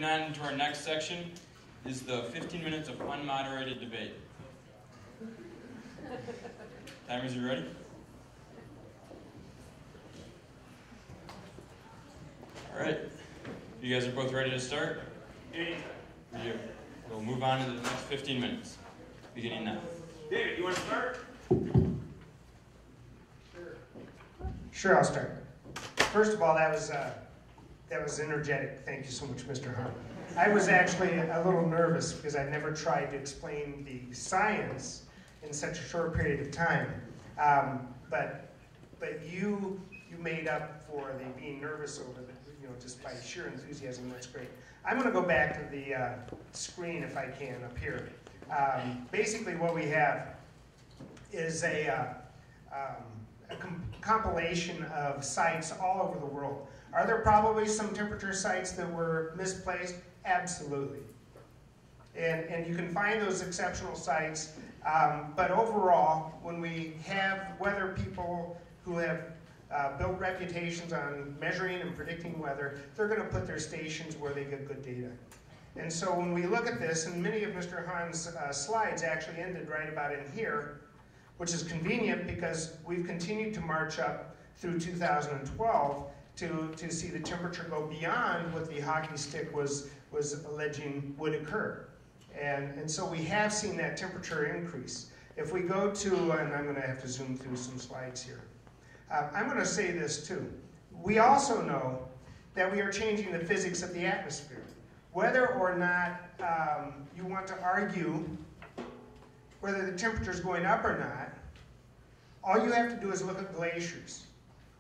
Moving on to our next section is the 15 minutes of unmoderated debate. Timers, you ready? All right. You guys are both ready to start? Yeah. We'll move on to the next 15 minutes, beginning now. David, you want to start? Sure, I'll start. First of all, that was energetic. Thank you so much, Mr. Haan. I was actually a little nervous because I'd never tried to explain the science in such a short period of time. But you made up for the being nervous over the, just by sheer enthusiasm. That's great. I'm going to go back to the screen if I can up here. Basically, what we have is a compilation of sites all over the world. Are there probably some temperature sites that were misplaced? Absolutely. And you can find those exceptional sites, but overall, when we have weather people who have built reputations on measuring and predicting weather, they're going to put their stations where they get good data. And so when we look at this, and many of Mr. Haan's slides actually ended right about in here, which is convenient because we've continued to march up through 2012 to see the temperature go beyond what the hockey stick was alleging would occur. And so we have seen that temperature increase. If we go to, and I'm going to have to zoom through some slides here. I'm going to say this too. We also know that we are changing the physics of the atmosphere. Whether or not you want to argue whether the temperature is going up or not, all you have to do is look at glaciers.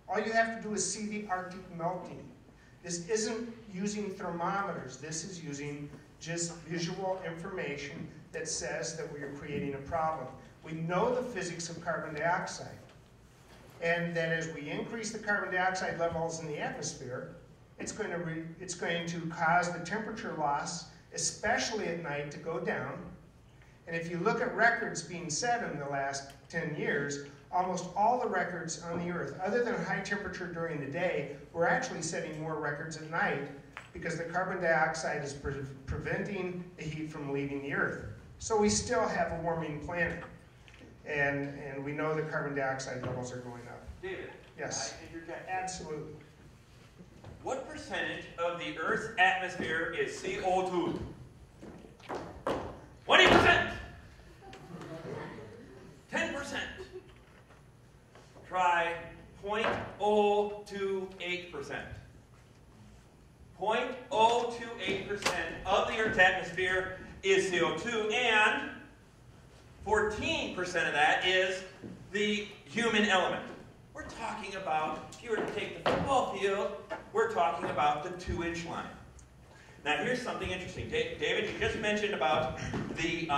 All you have to do is see the Arctic melting. This isn't using thermometers. This is using just visual information that says that we are creating a problem. We know the physics of carbon dioxide, and that as we increase the carbon dioxide levels in the atmosphere, it's going to cause the temperature loss, especially at night, to go down. And if you look at records being set in the last 10 years, almost all the records on the Earth, other than high temperature during the day, we're actually setting more records at night because the carbon dioxide is preventing the heat from leaving the Earth. So we still have a warming planet. And we know the carbon dioxide levels are going up. David, yes, I interject. Absolutely. What percentage of the Earth's atmosphere is CO2? 20%. 10%. Try 0.028%. 0.028% of the Earth's atmosphere is CO2, and 14% of that is the human element. We're talking about, if you were to take the football field, we're talking about the 2-inch line. Now here's something interesting. David, you just mentioned about the heat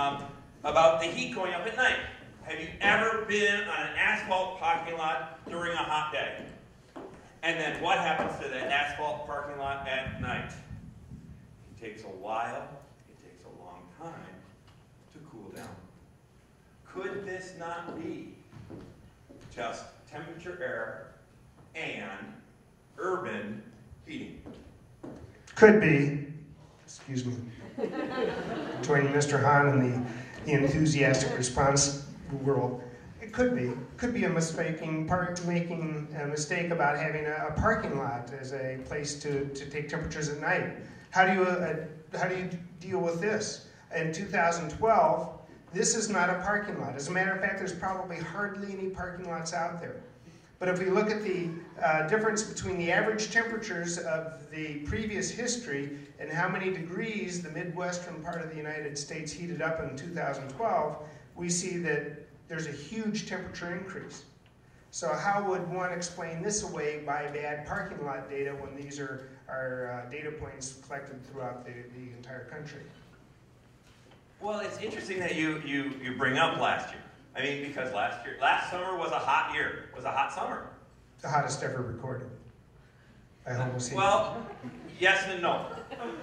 going up at night. Have you ever been on an asphalt parking lot during a hot day? And then what happens to that asphalt parking lot at night? It takes a while, it takes a long time to cool down. Could this not be just temperature error and urban heating? Could be. Excuse me. Joining Mr. Haan in the enthusiastic response world. It could be. Could be making a mistake about having a parking lot as a place to take temperatures at night. How do you deal with this? In 2012, this is not a parking lot. As a matter of fact, there's probably hardly any parking lots out there. But if we look at the difference between the average temperatures of the previous history and how many degrees the Midwestern part of the United States heated up in 2012, we see that there's a huge temperature increase. So how would one explain this away by bad parking lot data when these are data points collected throughout the entire country? Well, it's interesting that you bring up last year. I mean, because last summer was a hot year. It was a hot summer. The hottest ever recorded. I almost hate Well, yes and no.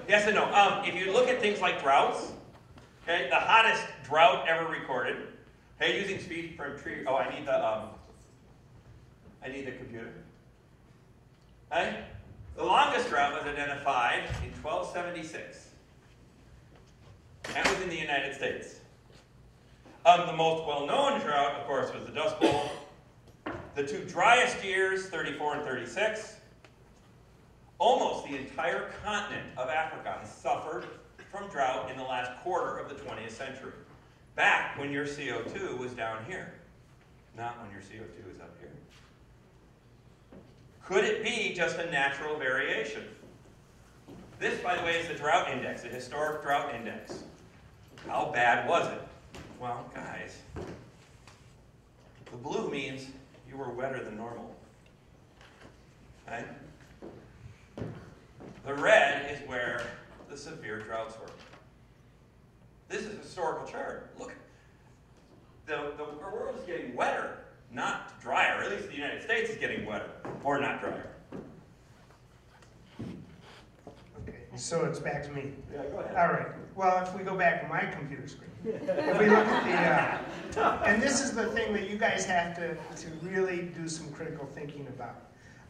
Yes and no. If you look at things like droughts, okay, the hottest drought ever recorded. Hey, using speed from tree. Oh, I need the computer. Hey, the longest drought was identified in 1276. That was in the United States. The most well-known drought, of course, was the Dust Bowl. The two driest years, 34 and 36. Almost the entire continent of Africa suffered from drought in the last quarter of the 20th century. Back when your CO2 was down here, not when your CO2 is up here. Could it be just a natural variation? This, by the way, is the drought index, the historic drought index. How bad was it? Well, guys, the blue means you were wetter than normal. Right? The red is where the severe droughts were. This is a historical chart. Look, the world is getting wetter, not drier. Or at least the United States is getting wetter, or not drier. Okay, so it's back to me. Yeah, go ahead. All right. Well, if we go back to my computer screen, if we look at the, and this is the thing that you guys have to really do some critical thinking about.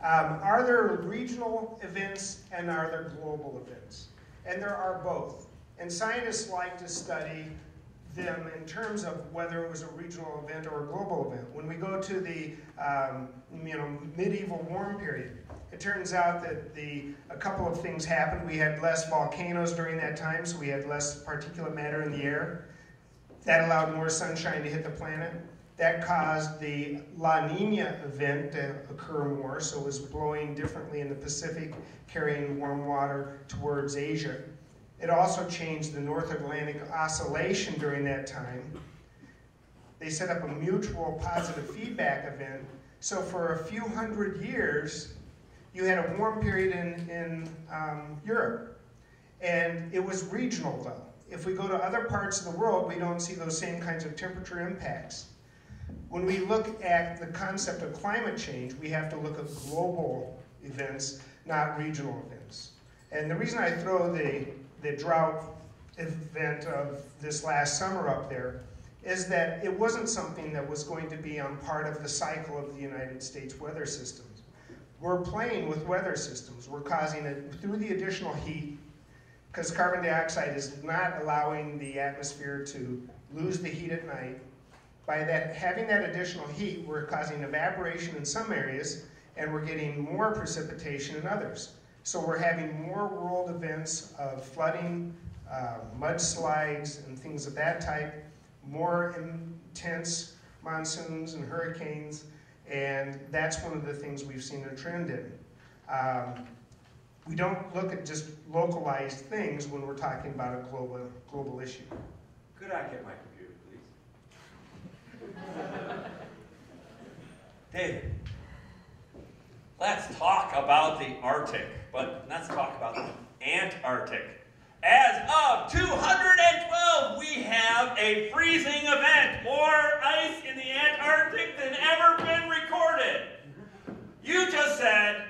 Are there regional events and are there global events? And there are both. And scientists like to study them in terms of whether it was a regional event or a global event. When we go to the medieval warm period, it turns out that a couple of things happened. We had less volcanoes during that time, so we had less particulate matter in the air. That allowed more sunshine to hit the planet. That caused the La Nina event to occur more, so it was blowing differently in the Pacific, carrying warm water towards Asia. It also changed the North Atlantic Oscillation during that time. They set up a mutual positive feedback event. So for a few hundred years, you had a warm period in Europe. And it was regional, though. If we go to other parts of the world, we don't see those same kinds of temperature impacts. When we look at the concept of climate change, we have to look at global events, not regional events. And the reason I throw the drought event of this last summer up there is that it wasn't something that was going to be on part of the cycle of the United States weather systems. We're playing with weather systems. We're causing it through the additional heat, because carbon dioxide is not allowing the atmosphere to lose the heat at night. By having that additional heat, we're causing evaporation in some areas, and we're getting more precipitation in others. So we're having more world events of flooding, mudslides, and things of that type, more intense monsoons and hurricanes, and that's one of the things we've seen a trend in. We don't look at just localized things when we're talking about a global issue. Could I get my computer, please? David, let's talk about the Arctic, but let's talk about the Antarctic. As of 212, we have a freezing event. More ice in the Antarctic than ever been recorded. You just said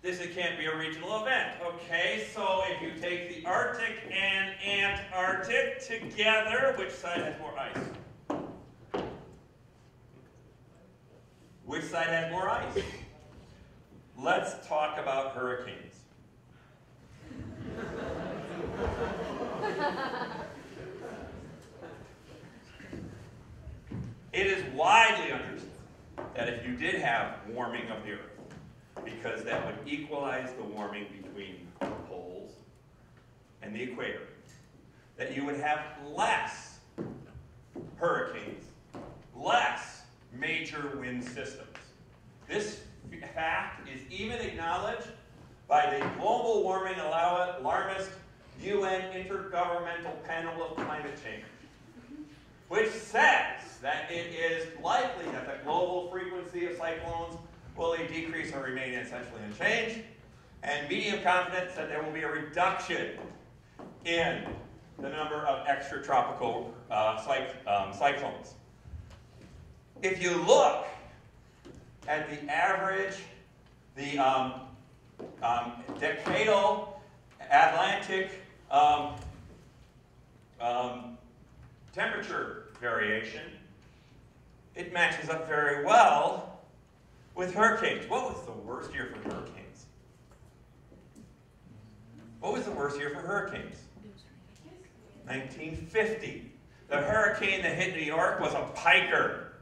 this can't be a regional event. Okay, so if you take the Arctic and Antarctic together, which side has more ice? Which side has more ice? Let's talk about hurricanes. It is widely understood that if you did have warming of the Earth, because that would equalize the warming between the poles and the equator, that you would have less hurricanes, less major wind systems. This fact is even acknowledged by the global warming alarmist UN Intergovernmental Panel of Climate Change, which says that it is likely that the global frequency of cyclones will decrease or remain essentially unchanged, and medium confidence that there will be a reduction in the number of extratropical cyclones. If you look at the average, the decadal Atlantic temperature variation, it matches up very well with hurricanes. What was the worst year for hurricanes? What was the worst year for hurricanes? 1950. The hurricane that hit New York was a piker.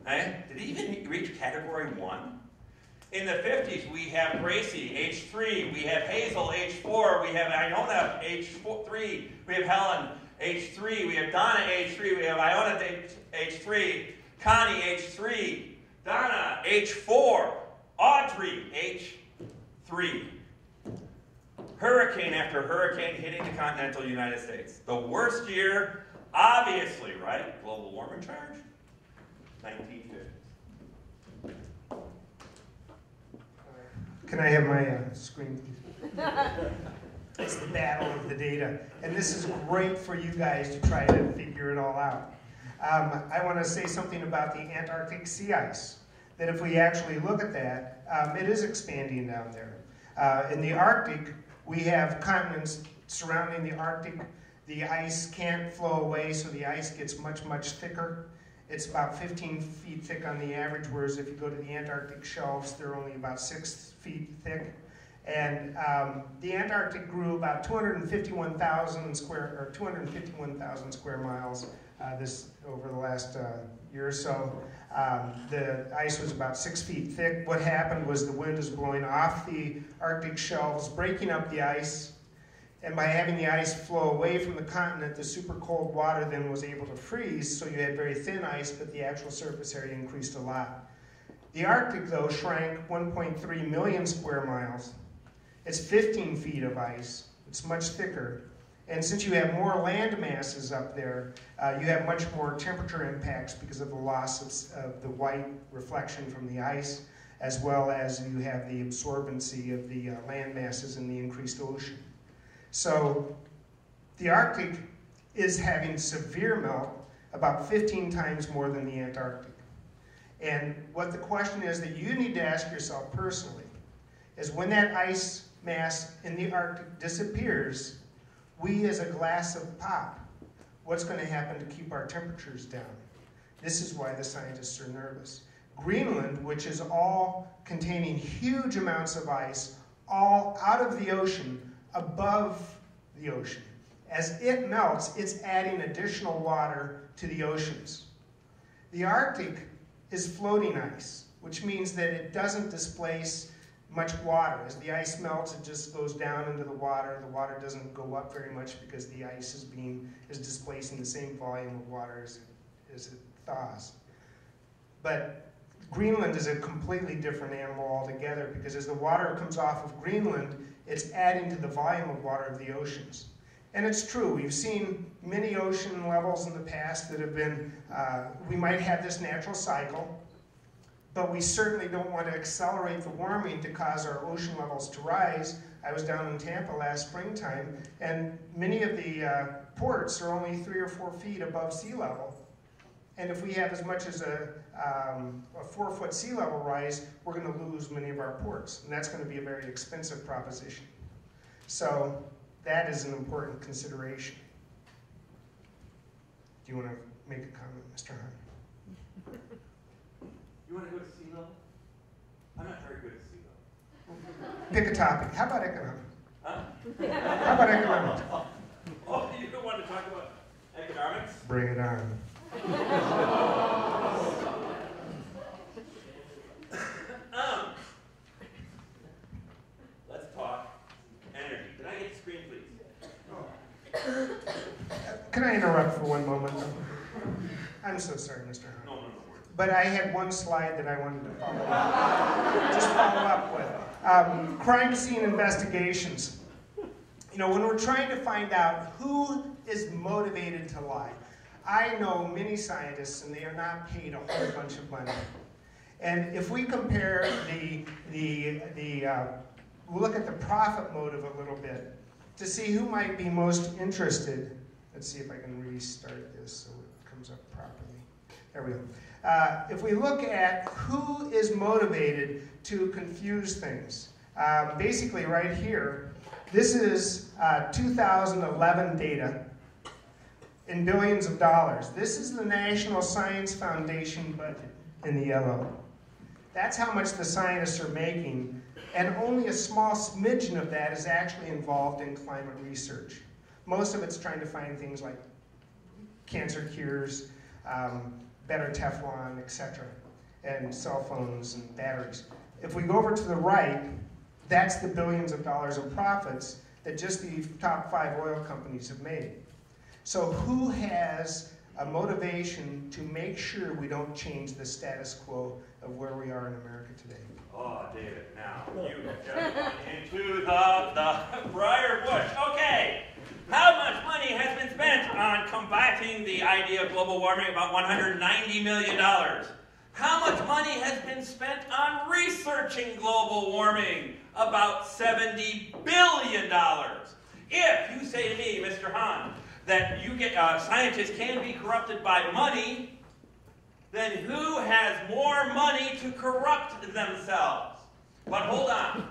Did it even reach Category 1? In the 50s, we have Gracie, H3. We have Hazel, H4. We have Iona, H3. We have Helen, H3. We have Donna, H3. We have Iona, H3. Connie, H3. Donna, H4. Audrey, H3. Hurricane after hurricane hitting the continental United States. The worst year, obviously, right? Global warming charge? 1950s. Can I have my screen, please? It's the battle of the data. And this is great for you guys to try to figure it all out. I want to say something about the Antarctic sea ice. That if we actually look at that, it is expanding down there. In the Arctic, we have continents surrounding the Arctic. The ice can't flow away, so the ice gets much, much thicker. It's about 15 feet thick on the average, whereas if you go to the Antarctic shelves, they're only about 6 feet thick. And the Antarctic grew about 251,000 square miles over the last year or so. The ice was about 6 feet thick. What happened was the wind is blowing off the Arctic shelves, breaking up the ice. And by having the ice flow away from the continent, the super cold water then was able to freeze, so you had very thin ice, but the actual surface area increased a lot. The Arctic, though, shrank 1.3 million square miles. It's 15 feet of ice. It's much thicker. And since you have more land masses up there, you have much more temperature impacts because of the loss of the white reflection from the ice, as well as you have the absorbency of the land masses in the increased ocean. So the Arctic is having severe melt, about 15 times more than the Antarctic. And what the question is that you need to ask yourself personally is when that ice mass in the Arctic disappears, we as a glass of pop, what's going to happen to keep our temperatures down? This is why the scientists are nervous. Greenland, which is all containing huge amounts of ice, all out of the ocean, above the ocean. As it melts, it's adding additional water to the oceans. The Arctic is floating ice, which means that it doesn't displace much water. As the ice melts, it just goes down into the water. The water doesn't go up very much because the ice is displacing the same volume of water as it thaws. But Greenland is a completely different animal altogether because as the water comes off of Greenland, it's adding to the volume of water of the oceans. And it's true, we've seen many ocean levels in the past that have been, we might have this natural cycle, but we certainly don't want to accelerate the warming to cause our ocean levels to rise. I was down in Tampa last springtime, and many of the ports are only 3 or 4 feet above sea level. And if we have as much as a 4-foot sea level rise, we're going to lose many of our ports. And that's going to be a very expensive proposition. So that is an important consideration. Do you want to make a comment, Mr. Haan? You want to go to sea level? I'm not very good at sea level. Pick a topic. How about economics? Huh? How about economics? Oh, you don't want to talk about economics? Bring it on. Let's talk energy. Can I get the screen, please? Can I interrupt for one moment? I'm so sorry, Mr. Haan. No. But I had one slide that I wanted to follow up with. Crime scene investigations. You know, when we're trying to find out who is motivated to lie, I know many scientists, and they are not paid a whole bunch of money. And if we compare we'll look at the profit motive a little bit to see who might be most interested. Let's see if I can restart this so it comes up properly. There we go. If we look at who is motivated to confuse things, basically right here, this is 2011 data in billions of dollars. This is the National Science Foundation budget in the yellow. That's how much the scientists are making And only a small smidgen of that is actually involved in climate research. Most of it's trying to find things like cancer cures, better Teflon, etc., and cell phones and batteries. If we go over to the right, that's the billions of dollars of profits that just the top 5 oil companies have made. So who has a motivation to make sure we don't change the status quo of where we are in America today? Oh, David, now you have just gone into the briar bush. Okay, how much money has been spent on combating the idea of global warming? About $190 million. How much money has been spent on researching global warming? About $70 billion. If you say to me, Mr. Haan, that you get scientists can be corrupted by money, then who has more money to corrupt themselves? But hold on.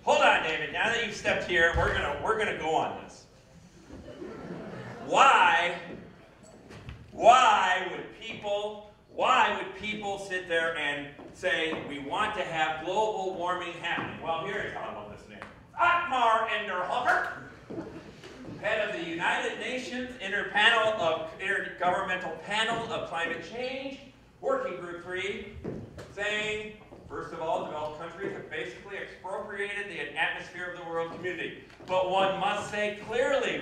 Hold on, David. Now that you've stepped here, we're gonna go on this. Why would people sit there and say we want to have global warming happening? Well, here's how I love this name. Otmar Enderhofer, head of the United Nations Intergovernmental Panel of Climate Change, Working Group 3, saying, first of all, developed countries have basically expropriated the atmosphere of the world community. But one must say clearly,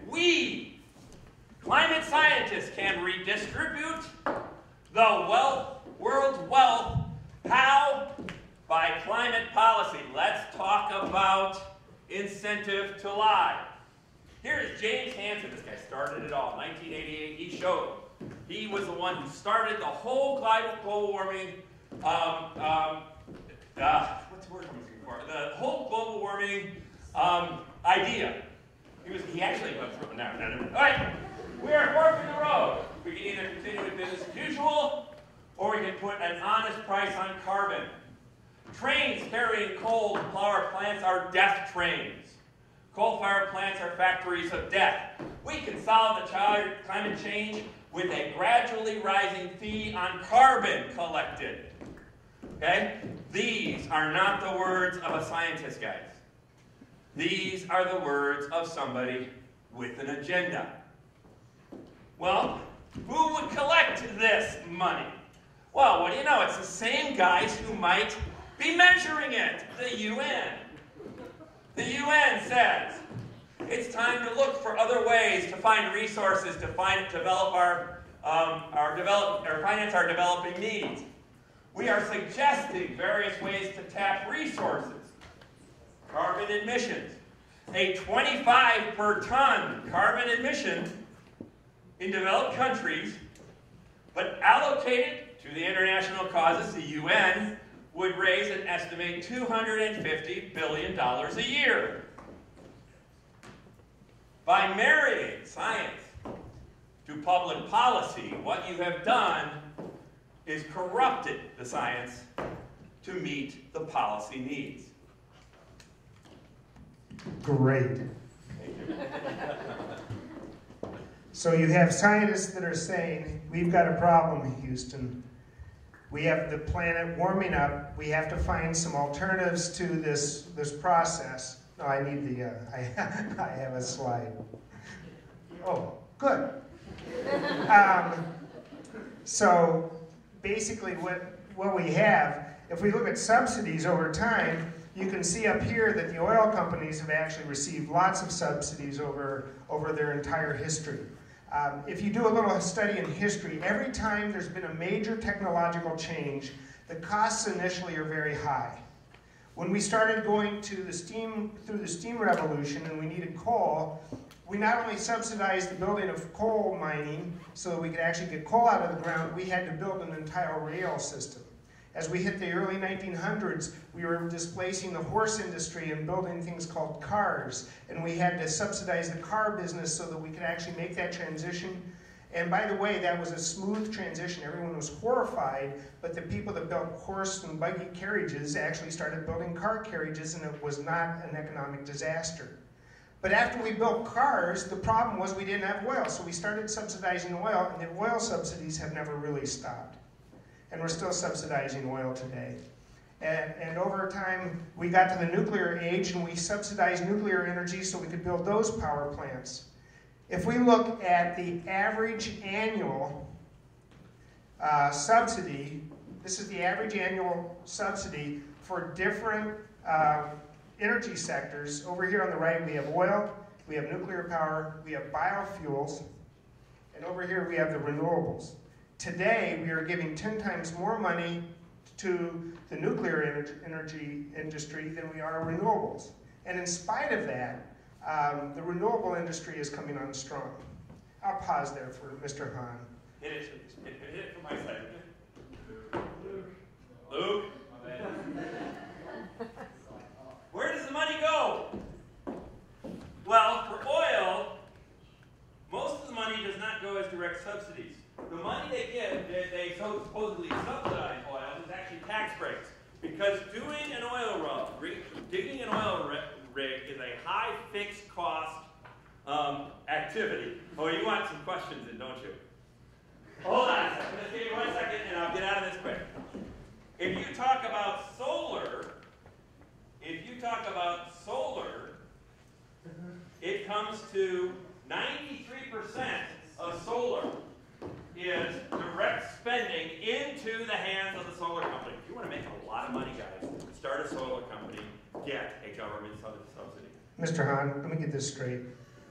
we, climate scientists, can redistribute the world's wealth. How? By climate policy. Let's talk about incentive to lie. Here's James Hansen. This guy started it all. 1988, he showed. He was the one who started the whole global warming, what's the word I'm looking for? The whole global warming idea. He actually went through it. No. All right, we are forking the road. We can either continue with business as usual, or we can put an honest price on carbon. Trains carrying coal to power plants are death trains. Coal-fired plants are factories of death. We can solve the climate change with a gradually rising fee on carbon collected. Okay? These are not the words of a scientist, guys. These are the words of somebody with an agenda. Well, who would collect this money? Well, what do you know? It's the same guys who might be measuring it, the UN. The UN says it's time to look for other ways to find resources to finance our developing needs. We are suggesting various ways to tap resources. Carbon emissions. A 25 per ton carbon emission in developed countries, but allocated to the international causes, the UN, would raise an estimated $250 billion a year. By marrying science to public policy, what you have done is corrupted the science to meet the policy needs. Great. So you have scientists that are saying, we've got a problem in Houston. We have the planet warming up. We have to find some alternatives to this process. No, I need the, I have a slide. Oh, good. So basically what we have, if we look at subsidies over time, you can see up here that the oil companies have actually received lots of subsidies over their entire history. If you do a little study in history, every time there's been a major technological change, the costs initially are very high. When we started going through the steam revolution and we needed coal, we not only subsidized the building of coal mining so that we could actually get coal out of the ground, we had to build an entire rail system. As we hit the early 1900s, we were displacing the horse industry and building things called cars. And we had to subsidize the car business so that we could actually make that transition. And by the way, that was a smooth transition. Everyone was horrified, but the people that built horse and buggy carriages actually started building car carriages, and it was not an economic disaster. But after we built cars, the problem was we didn't have oil. So we started subsidizing oil, and the oil subsidies have never really stopped. And we're still subsidizing oil today. And over time, we got to the nuclear age and we subsidized nuclear energy so we could build those power plants. If we look at the average annual subsidy, this is the average annual subsidy for different energy sectors. Over here on the right, we have oil, we have nuclear power, we have biofuels, and over here we have the renewables. Today, we are giving 10 times more money to the nuclear energy industry than we are renewables. And in spite of that, the renewable industry is coming on strong. I'll pause there for Mr. Haan. Hit it from my side. Luke? Where does the money go? Well, for oil, most of the money does not go as direct subsidies. The money they give, they supposedly subsidize oil, is actually tax breaks. Because doing an oil digging an oil rig is a high fixed cost activity. Oh, you want some questions in, don't you? Hold on a second. Just give me 1 second and I'll get out of this quick. If you talk about solar, it comes to 93% of solar is direct spending into the hands of the solar company. If you want to make a lot of money, guys, start a solar company, get a government subsidy. Mr. Haan, let me get this straight.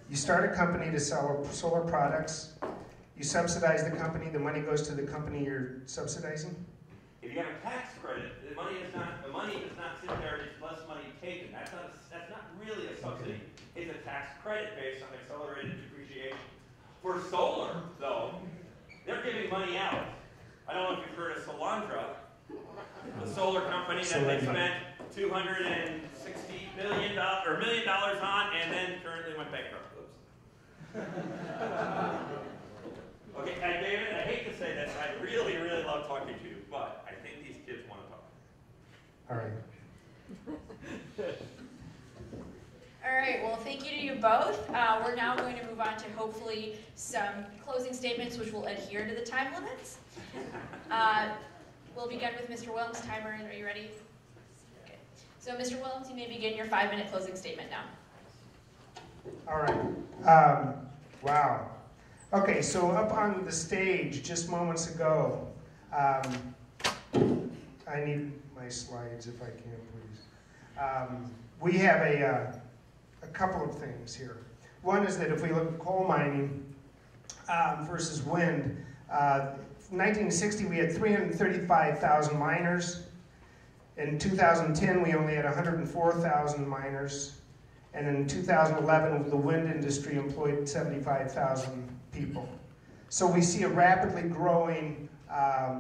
You start a company to sell solar products, you subsidize the company, the money goes to the company you're subsidizing? If you have a tax credit, the money does not sit there, it's less money taken. That's not really a subsidy. It's a tax credit based on accelerated depreciation. For solar, though, they're giving money out. I don't know if you've heard of Solandra, the solar company that they spent $260 million on and then currently went bankrupt. Oops. Okay, and David, I hate to say this, I really, really love talking to you, but I think these kids want to talk. All right. All right, well, thank you to you both. We're now going to move on to hopefully some closing statements which will adhere to the time limits. We'll begin with Mr. Wilms. Timer, are you ready? Okay. So, Mr. Wilms, you may begin your 5-minute closing statement now. All right. Wow. Okay, so up on the stage just moments ago, I need my slides if I can, please. We have a couple of things here. One is that if we look at coal mining versus wind, 1960 we had 335,000 miners. In 2010 we only had 104,000 miners. And in 2011 the wind industry employed 75,000 people. So we see a rapidly growing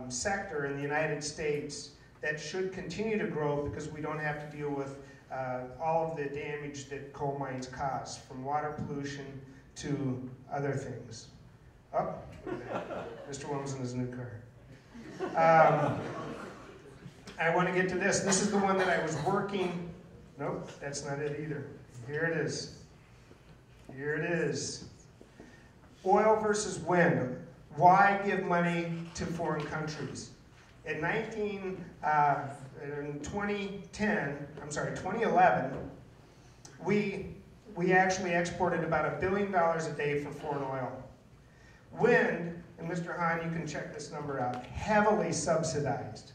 sector in the United States that should continue to grow because we don't have to deal with all of the damage that coal mines cause, from water pollution to other things. Oh, Mr. Wilms in his new car. I want to get to this. This is the one that I was working. Nope, that's not it either. Here it is. Here it is. Oil versus wind. Why give money to foreign countries? In 2011, we actually exported about $1 billion a day for foreign oil. Wind, and Mr. Haan, you can check this number out, heavily subsidized,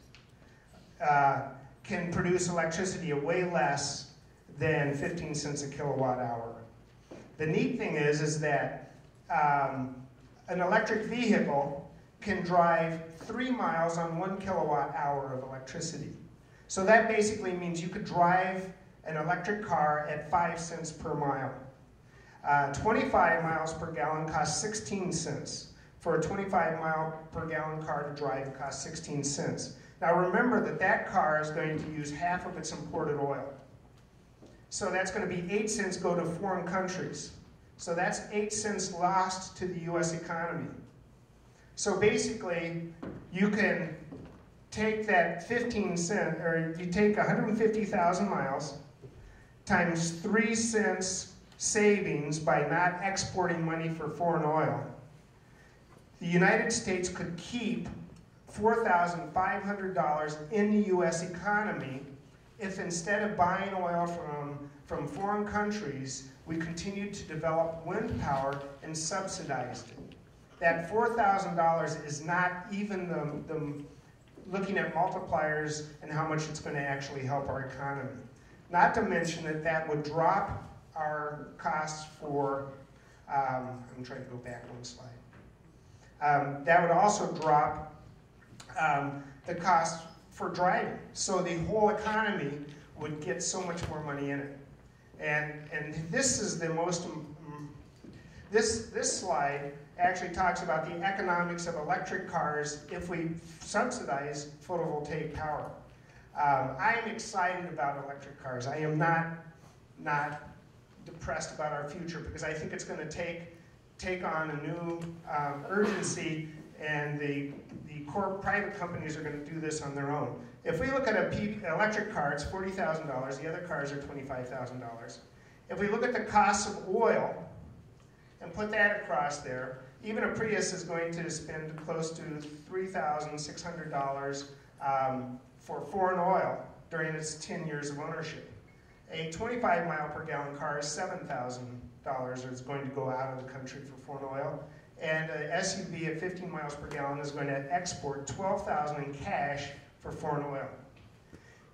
can produce electricity at way less than 15 cents a kilowatt hour. The neat thing is that an electric vehicle can drive 3 miles on 1 kilowatt hour of electricity. So that basically means you could drive an electric car at 5 cents per mile. 25 miles per gallon costs 16 cents. For a 25 mile per gallon car to drive, it costs 16 cents. Now remember that car is going to use half of its imported oil. So that's going to be 8 cents go to foreign countries. So that's 8 cents lost to the US economy. So basically, you can take that 15 cent, or you take 150,000 miles times 3 cents savings by not exporting money for foreign oil. The United States could keep $4,500 in the U.S. economy if instead of buying oil from foreign countries, we continued to develop wind power and subsidized it. That $4,000 is not even the looking at multipliers and how much it's going to actually help our economy. Not to mention that that would drop our costs for, I'm trying to go back one slide. That would also drop the cost for driving. So the whole economy would get so much more money in it. And this is the most, this slide actually talks about the economics of electric cars if we subsidize photovoltaic power. I am excited about electric cars. I am not depressed about our future because I think it's going to take on a new urgency, and the private companies are going to do this on their own. If we look at an electric car, it's $40,000. The other cars are $25,000. If we look at the cost of oil and put that across there, even a Prius is going to spend close to $3,600 for foreign oil during its 10 years of ownership. A 25 mile per gallon car is $7,000 is going to go out of the country for foreign oil. And an SUV at 15 miles per gallon is going to export $12,000 in cash for foreign oil.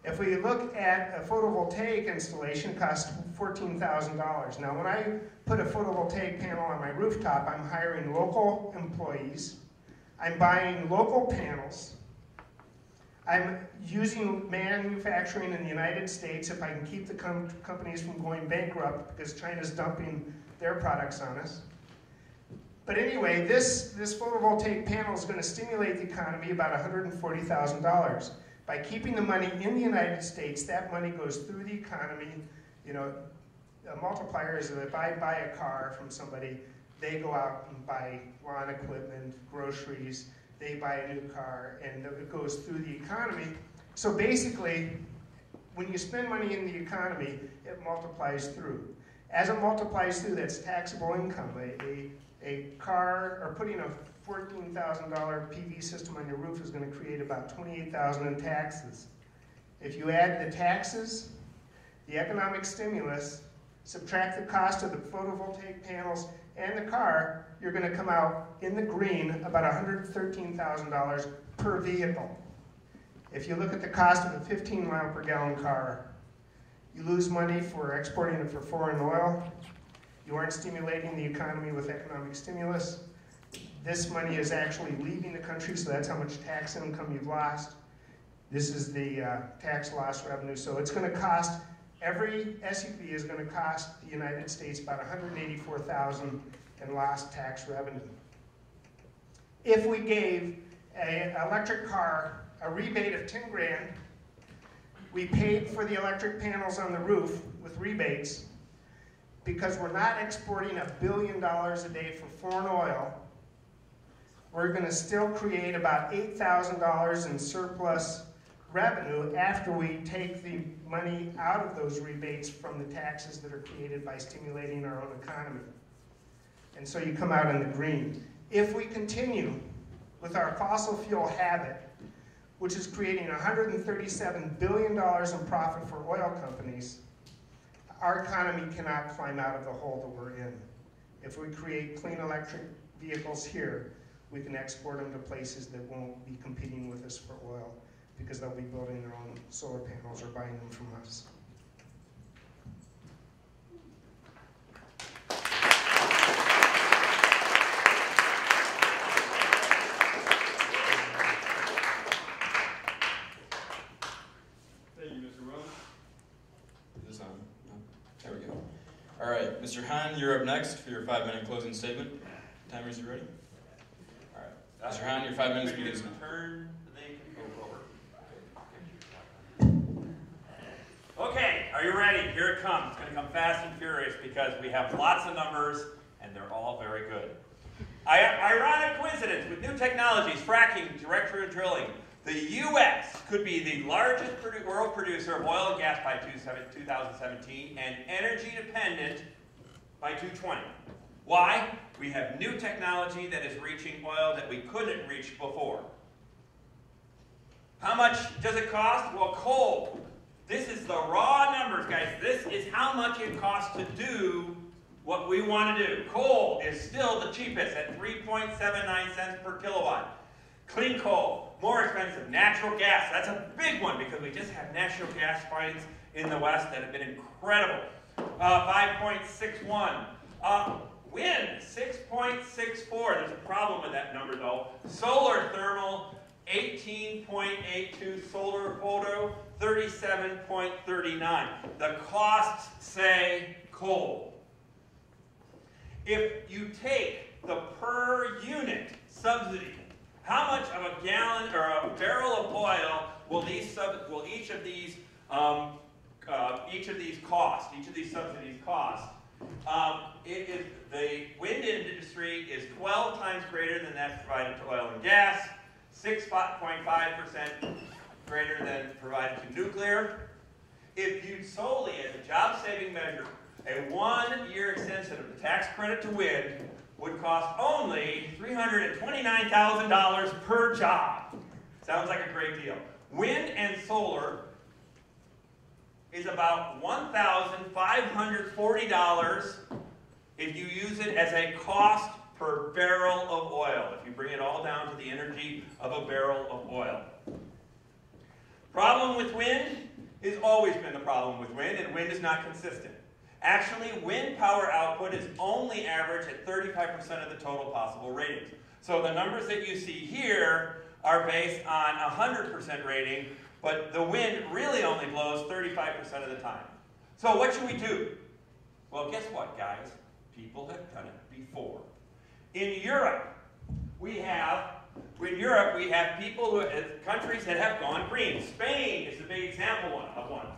If we look at a photovoltaic installation, it costs $14,000. Now, when I put a photovoltaic panel on my rooftop, I'm hiring local employees. I'm buying local panels. I'm using manufacturing in the United States if I can keep the companies from going bankrupt because China's dumping their products on us. But anyway, this photovoltaic panel is going to stimulate the economy about $140,000. By keeping the money in the United States, that money goes through the economy. You know, a multiplier is that if I buy a car from somebody, they go out and buy lawn equipment, groceries, they buy a new car, and it goes through the economy. So basically, when you spend money in the economy, it multiplies through. As it multiplies through, that's taxable income. A car, or putting a $14,000 PV system on your roof is going to create about $28,000 in taxes. If you add the taxes, the economic stimulus, subtract the cost of the photovoltaic panels and the car, you're going to come out in the green about $113,000 per vehicle. If you look at the cost of a 15 mile per gallon car, you lose money for exporting it for foreign oil. You aren't stimulating the economy with economic stimulus. This money is actually leaving the country, so that's how much tax income you've lost. This is the tax loss revenue. So it's going to cost, every SUV is going to cost the United States about $184,000 in lost tax revenue. If we gave an electric car a rebate of 10 grand, we paid for the electric panels on the roof with rebates, because we're not exporting $1 billion a day for foreign oil, we're going to still create about $8,000 in surplus revenue after we take the money out of those rebates from the taxes that are created by stimulating our own economy. And so you come out in the green. If we continue with our fossil fuel habit, which is creating $137 billion in profit for oil companies, our economy cannot climb out of the hole that we're in. If we create clean electric vehicles here, we can export them to places that won't be competing with us for oil because they'll be building their own solar panels or buying them from us. Thank you, Mr. Wilms. Is this on? No. There we go. All right, Mr. Haan, you're up next for your 5-minute closing statement. Timers, you ready? All right. Mr. Haan, your 5 minutes begins now. Turn the control over. Okay, are you ready? Here it comes. It's going to come fast and furious because we have lots of numbers and they're all very good. Ironic coincidence with new technologies, fracking, direct drilling. The U.S. could be the largest world producer of oil and gas by 2017 and energy dependent by 2020. Why? We have new technology that is reaching oil that we couldn't reach before. How much does it cost? Well, coal. This is the raw numbers, guys. This is how much it costs to do what we want to do. Coal is still the cheapest at 3.79 cents per kilowatt. Clean coal, more expensive. Natural gas, that's a big one because we just have natural gas finds in the West that have been incredible. 5.61. Wind, 6.64. There's a problem with that number though. Solar thermal, 18.82. Solar photo, 37.39. The costs say coal. If you take the per unit subsidy, how much of a gallon or a barrel of oil will each of these subsidies cost? The wind industry is 12 times greater than that provided to oil and gas, 6.5% greater than provided to nuclear. If viewed solely as a job-saving measure, a 1-year extension of the tax credit to wind would cost only $329,000 per job. Sounds like a great deal. Wind and solar is about $1,540 if you use it as a cost per barrel of oil, if you bring it all down to the energy of a barrel of oil. Problem with wind has always been the problem with wind, and wind is not consistent. Actually, wind power output is only average at 35% of the total possible ratings. So the numbers that you see here are based on 100% rating, but the wind really only blows 35% of the time. So what should we do? Well, guess what, guys? People have done it before. In Europe, we have people countries that have gone green. Spain is a big example of one.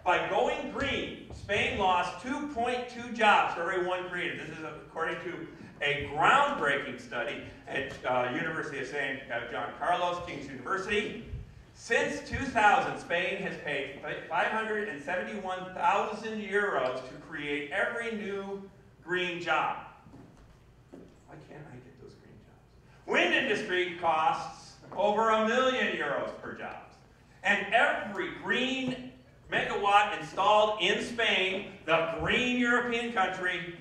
By going green, Spain lost 2.2 jobs for every one green. This is according to a groundbreaking study at University of St. John Carlos, King's University. Since 2000, Spain has paid 571,000 euros to create every new green job. Why can't I get those green jobs? Wind industry costs over €1 million per job. And every green megawatt installed in Spain, the green European country,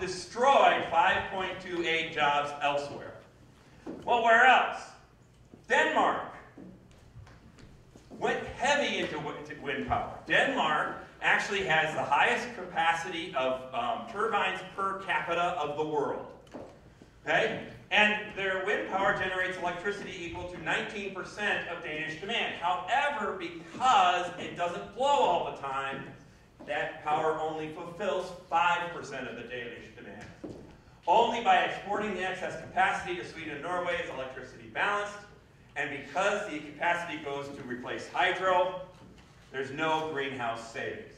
destroyed 5.28 jobs elsewhere. Well, where else? Denmark went heavy into wind power. Denmark actually has the highest capacity of turbines per capita of the world. Okay? And their wind power generates electricity equal to 19% of Danish demand. However, because it doesn't blow all the time, that power only fulfills 5% of the Danish demand. Only by exporting the excess capacity to Sweden and Norway is electricity balanced. And because the capacity goes to replace hydro, there's no greenhouse savings.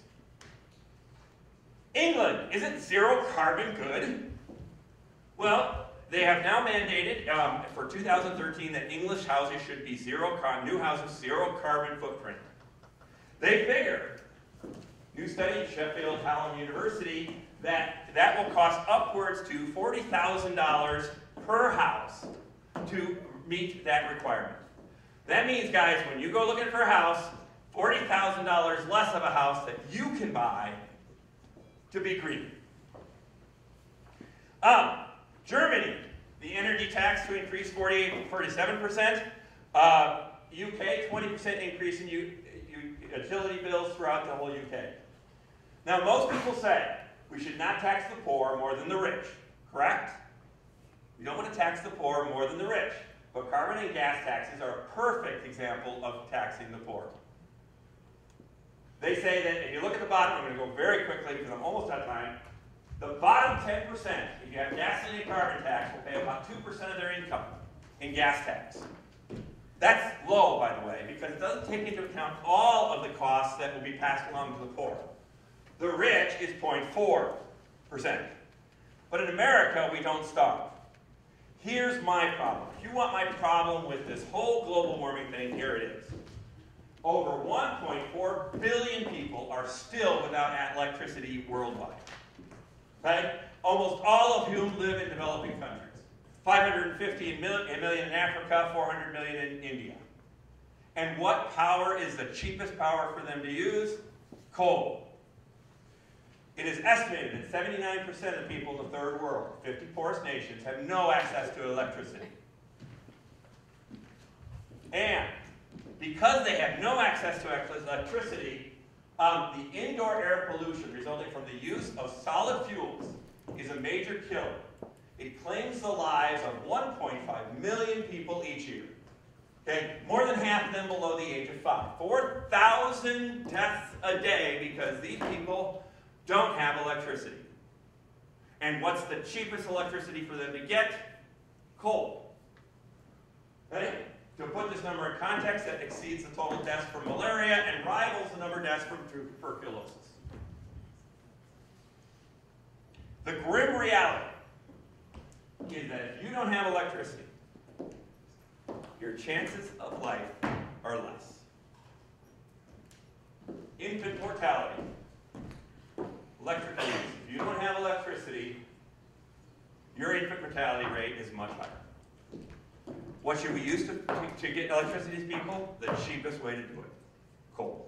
England, isn't zero carbon good? Well, they have now mandated for 2013 that English houses should be new houses, zero carbon footprint. They figure, new study at Sheffield Hallam University, that will cost upwards to $40,000 per house to meet that requirement. That means, guys, when you go looking for a house, $40,000 less of a house that you can buy to be green. Germany, the energy tax to increase 47%. UK, 20% increase in utility bills throughout the whole UK. Now, most people say we should not tax the poor more than the rich, correct? We don't want to tax the poor more than the rich. But carbon and gas taxes are a perfect example of taxing the poor. They say that if you look at the bottom, I'm going to go very quickly because I'm almost out of time. The bottom 10%, if you have gasoline and carbon tax, will pay about 2% of their income in gas tax. That's low, by the way, because it doesn't take into account all of the costs that will be passed along to the poor. The rich is 0.4%. But in America, we don't starve. Here's my problem. If you want my problem with this whole global warming thing, here it is. Over 1.4 billion people are still without electricity worldwide. Right? Almost all of whom live in developing countries. 550 million in Africa, 400 million in India. And what power is the cheapest power for them to use? Coal. It is estimated that 79% of the people in the third world, 50 poorest nations, have no access to electricity. And because they have no access to electricity, the indoor air pollution resulting from the use of solid fuels is a major killer. It claims the lives of 1.5 million people each year. Okay? More than half of them below the age of 5. 4,000 deaths a day because these people don't have electricity. And what's the cheapest electricity for them to get? Coal. Okay? To put this number in context, that exceeds the total deaths from malaria and rivals the number of deaths from tuberculosis. The grim reality is that if you don't have electricity, your chances of life are less. Infant mortality. Electric use. If you don't have electricity, your infant mortality rate is much higher. What should we use to get electricity to people? The cheapest way to do it, coal.